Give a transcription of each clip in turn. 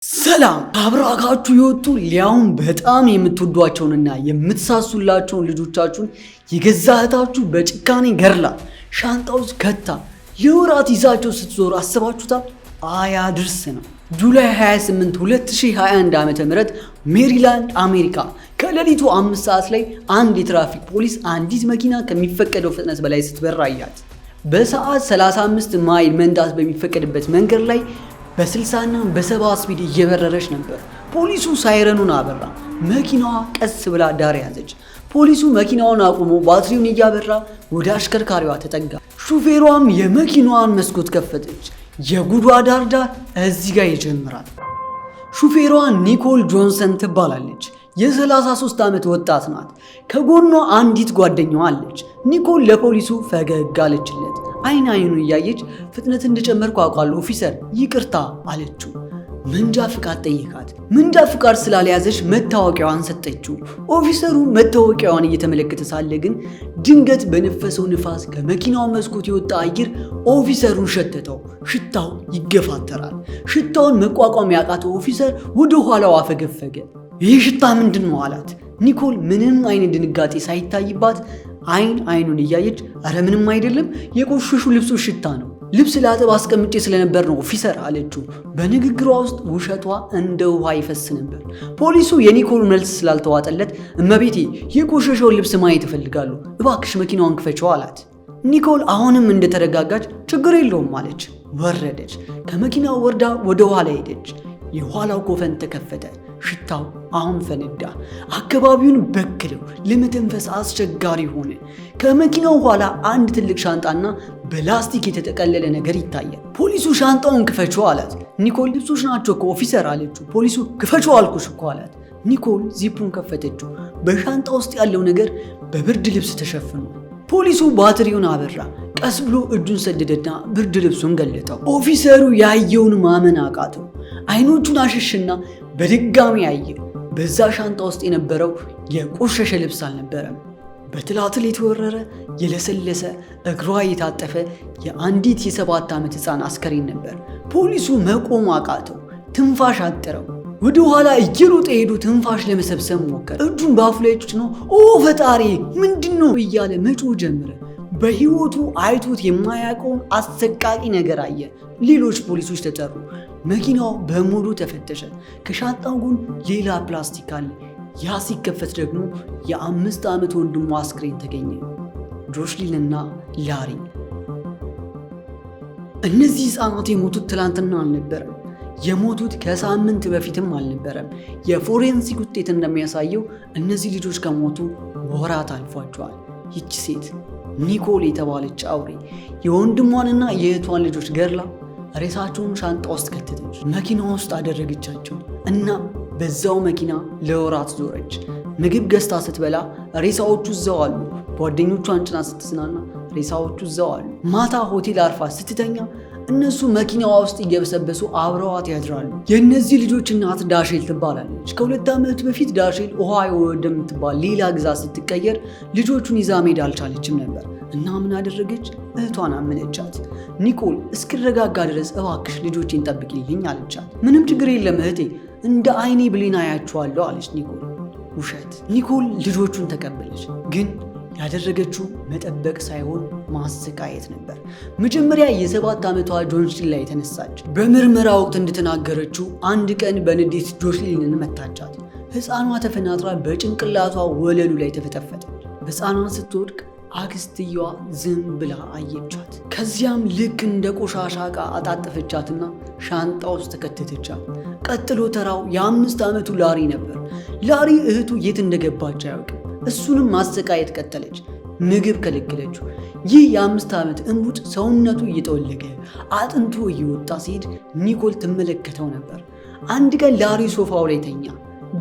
ሰላም አብራካችሁ የወጡ ሊያውም በጣም የምትወዷቸውንና የምትሳሱላቸውን ልጆቻችሁን የገዛ እህታችሁ በጭካኔ ገርላ ሻንጣ ውስጥ ከታ ለወራት ይዛቸው ስትዞር አስባችሁታል? አያድርስ ነው። ጁላይ 28 2021 ዓ.ም ሜሪላንድ አሜሪካ ከሌሊቱ 5 ሰዓት ላይ አንድ የትራፊክ ፖሊስ አንዲት መኪና ከሚፈቀደው ፍጥነት በላይ ስትበራ አያት። በሰዓት 35 ማይል መንዳት በሚፈቀድበት መንገድ ላይ በ60 እና በ70 ስፒድ እየበረረች ነበር። ፖሊሱ ሳይረኑን አበራ። መኪናዋ ቀስ ብላ ዳር ያዘች። ፖሊሱ መኪናውን አቁሞ ባትሪውን እያበራ ወደ አሽከርካሪዋ ተጠጋ። ሹፌሯም የመኪናዋን መስኮት ከፈተች። የጉዷ ዳርዳር እዚህ ጋር ይጀምራል። ሹፌሯ ኒኮል ጆንሰን ትባላለች። የ33 ዓመት ወጣት ናት። ከጎኗ አንዲት ጓደኛዋ አለች። ኒኮል ለፖሊሱ ፈገግ አለችለት። አይን አይኑን እያየች ፍጥነት እንደጨመርኩ አውቃለሁ ኦፊሰር ይቅርታ አለችው። መንጃ ፍቃድ ጠየቃት። መንጃ ፍቃድ ስላልያዘች መታወቂያዋን ሰጠችው። ኦፊሰሩ መታወቂያዋን እየተመለከተ ሳለ ግን ድንገት በነፈሰው ንፋስ ከመኪናው መስኮት የወጣ አየር ኦፊሰሩን ሸተተው። ሽታው ይገፋተራል። ሽታውን መቋቋም ያቃተው ኦፊሰር ወደ ኋላው አፈገፈገ። ይህ ሽታ ምንድን ነው አላት። ኒኮል ምንም አይነት ድንጋጤ ሳይታይባት አይን አይኑን እያየች አረ ምንም አይደለም የቆሸሹ ልብሶች ሽታ ነው፣ ልብስ ላጥብ አስቀምጬ ስለነበር ነው ኦፊሰር አለችው። በንግግሯ ውስጥ ውሸቷ እንደ ውሃ ይፈስ ነበር። ፖሊሱ የኒኮል መልስ ስላልተዋጠለት እመቤቴ የቆሸሸውን ልብስ ማየት እፈልጋለሁ፣ እባክሽ መኪናዋን ክፈችው አላት። ኒኮል አሁንም እንደተረጋጋች ችግር የለውም አለች። ወረደች። ከመኪናው ወርዳ ወደ ኋላ ሄደች። የኋላው ኮፈን ተከፈተ። ሽታው አሁን ፈነዳ። አካባቢውን በክለው ለመተንፈስ አስቸጋሪ ሆነ። ከመኪናው ኋላ አንድ ትልቅ ሻንጣና በላስቲክ የተጠቀለለ ነገር ይታያል። ፖሊሱ ሻንጣውን ክፈችው አላት። ኒኮል ልብሶች ናቸው እኮ ኦፊሰር አለችው። ፖሊሱ ክፈችው አልኩሽ እኮ አላት። ኒኮል ዚፑን ከፈተችው። በሻንጣ ውስጥ ያለው ነገር በብርድ ልብስ ተሸፍኗል። ፖሊሱ ባትሪውን አበራ። ቀስ ብሎ እጁን ሰደደና ብርድ ልብሱን ገለጠው። ኦፊሰሩ ያየውን ማመን አቃተው። አይኖቹን አሸሽና በድጋሚ አየ። በዛ ሻንጣ ውስጥ የነበረው የቆሸሸ ልብስ አልነበረም። በትላትል የተወረረ የለሰለሰ እግሯ የታጠፈ የአንዲት የ7 ዓመት ሕፃን አስከሬን ነበር። ፖሊሱ መቆም አቃተው። ትንፋሽ አጠረው። ወደ ኋላ እየሮጠ ሄዶ ትንፋሽ ለመሰብሰብ ሞከረ። እጁን በአፉ ላይ ጭኖ ኦ ፈጣሪ ምንድነው እያለ መጮህ ጀመረ። በህይወቱ አይቶት የማያውቀውን አሰቃቂ ነገር አየ። ሌሎች ፖሊሶች ተጠሩ። መኪናው በሙሉ ተፈተሸ። ከሻንጣው ጎን ሌላ ፕላስቲክ አለ። ያ ሲከፈት ደግሞ የ5 ዓመት ወንድሟ አስክሬን ተገኘ። ጆሽሊንና ላሪ። እነዚህ ህፃናት የሞቱት ትላንትና አልነበረም። የሞቱት ከሳምንት በፊትም አልነበረም። የፎሬንሲክ ውጤት እንደሚያሳየው እነዚህ ልጆች ከሞቱ ወራት አልፏቸዋል። ይቺ ሴት ኒኮል የተባለች አውሬ የወንድሟንና የእህቷን ልጆች ገድላ ሬሳቸውን ሻንጣ ውስጥ ከተተች። መኪና ውስጥ አደረገቻቸው እና በዛው መኪና ለወራት ዞረች። ምግብ ገዝታ ስትበላ ሬሳዎቹ እዛው አሉ። ጓደኞቿን ጭና ስትዝናና ሬሳዎቹ እዛው አሉ። ማታ ሆቴል አርፋ ስትተኛ እነሱ መኪናዋ ውስጥ እየበሰበሱ አብረዋት ያድራሉ። የእነዚህ ልጆች እናት ዳሼል ትባላለች። ከ2 ዓመት በፊት ዳሼል ኦሃዮ ወደምትባል ሌላ ግዛት ስትቀየር ልጆቹን ይዛ መሄድ አልቻለችም ነበር እና ምን አደረገች? እህቷን አመነቻት። ኒኮል እስክረጋጋ ድረስ እባክሽ ልጆቼን ጠብቂልኝ አለቻት። ምንም ችግር የለም እህቴ፣ እንደ አይኔ ብሌን አያቸዋለሁ አለች ኒኮል። ውሸት። ኒኮል ልጆቹን ተቀበለች፣ ግን ያደረገችው መጠበቅ ሳይሆን ማሰቃየት ነበር። መጀመሪያ የ7 ዓመቷ ጆሽሊን ላይ ተነሳች። በምርመራ ወቅት እንደተናገረችው አንድ ቀን በንዴት ጆሽሊንን መታቻት። ሕፃኗ ተፈናጥራ በጭንቅላቷ ወለሉ ላይ ተፈተፈተች። ሕፃኗ ስትወድቅ አክስትየዋ ዝም ብላ አየቻት። ከዚያም ልክ እንደ ቆሻሻ ዕቃ አጣጠፈቻትና ሻንጣ ውስጥ ተከተተቻት። ቀጥሎ ተራው የ5 ዓመቱ ላሪ ነበር። ላሪ እህቱ የት እንደገባች አያውቅም። እሱንም ማሰቃየት ቀጠለች። ምግብ ከለከለችው። ይህ የ5 ዓመት እንቡጥ ሰውነቱ እየጠወለገ አጥንቱ እየወጣ ሲሄድ ኒኮል ትመለከተው ነበር። አንድ ቀን ላሪ ሶፋው ላይ ተኛ።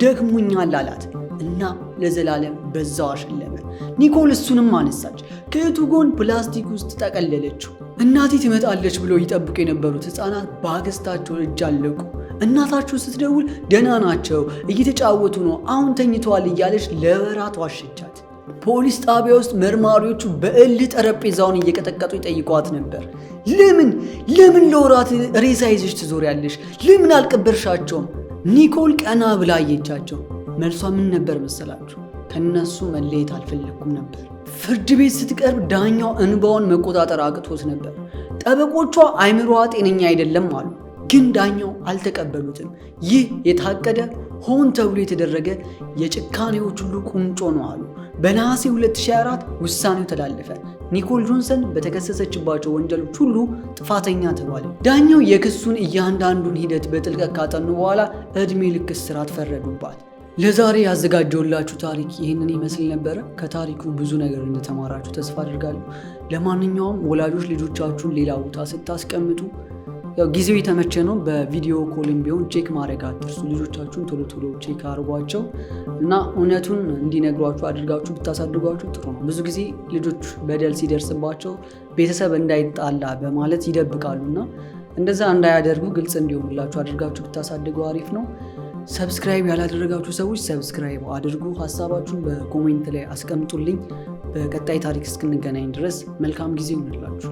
ደክሞኛል አላት እና ለዘላለም በዛው አሸለመ። ኒኮል እሱንም አነሳች። ከእህቱ ጎን ፕላስቲክ ውስጥ ጠቀለለችው። እናቴ ትመጣለች ብሎ ይጠብቁ የነበሩት ሕፃናት በአክስታቸው እጅ አለቁ። እናታቸው ስትደውል ደህና ናቸው፣ እየተጫወቱ ነው፣ አሁን ተኝተዋል እያለች ለወራት ዋሸቻት። ፖሊስ ጣቢያ ውስጥ መርማሪዎቹ በእልህ ጠረጴዛውን እየቀጠቀጡ ይጠይቋት ነበር። ለምን ለወራት ሬሳ ይዘሽ ትዞሪያለሽ? ለምን አልቀበርሻቸውም? ኒኮል ቀና ብላ አየቻቸው። መልሷ ምን ነበር መሰላችሁ? ከነሱ መለየት አልፈለኩም ነበር። ፍርድ ቤት ስትቀርብ ዳኛው እንባውን መቆጣጠር አቅቶት ነበር። ጠበቆቿ አይምሮዋ ጤነኛ አይደለም አሉ፣ ግን ዳኛው አልተቀበሉትም። ይህ የታቀደ ሆን ተብሎ የተደረገ የጭካኔዎች ሁሉ ቁንጮ ነው አሉ። በነሐሴ 2024 ውሳኔው ተላለፈ። ኒኮል ጆንሰን በተከሰሰችባቸው ወንጀሎች ሁሉ ጥፋተኛ ተባለ። ዳኛው የክሱን እያንዳንዱን ሂደት በጥልቀት ካጠኑ በኋላ ዕድሜ ልክ እስራት ፈረዱባት። ለዛሬ ያዘጋጀውላችሁ ታሪክ ይህንን ይመስል ነበረ። ከታሪኩ ብዙ ነገር እንደተማራችሁ ተስፋ አድርጋለሁ። ለማንኛውም ወላጆች ልጆቻችሁን ሌላ ቦታ ስታስቀምጡ ጊዜው የተመቸ ነው። በቪዲዮ ኮልም ቢሆን ቼክ ማድረግ አትርሱ። ልጆቻችሁን ቶሎ ቼክ አድርጓቸው እና እውነቱን እንዲነግሯችሁ አድርጋችሁ ብታሳድጓችሁ ጥሩ ነው። ብዙ ጊዜ ልጆች በደል ሲደርስባቸው ቤተሰብ እንዳይጣላ በማለት ይደብቃሉ እና እንደዛ እንዳያደርጉ ግልጽ እንዲሆንላችሁ አድርጋችሁ ብታሳድጉ አሪፍ ነው። ሰብስክራይብ ያላደረጋችሁ ሰዎች ሰብስክራይብ አድርጉ። ሀሳባችሁን በኮሜንት ላይ አስቀምጡልኝ። በቀጣይ ታሪክ እስክንገናኝ ድረስ መልካም ጊዜ ይሁንላችሁ።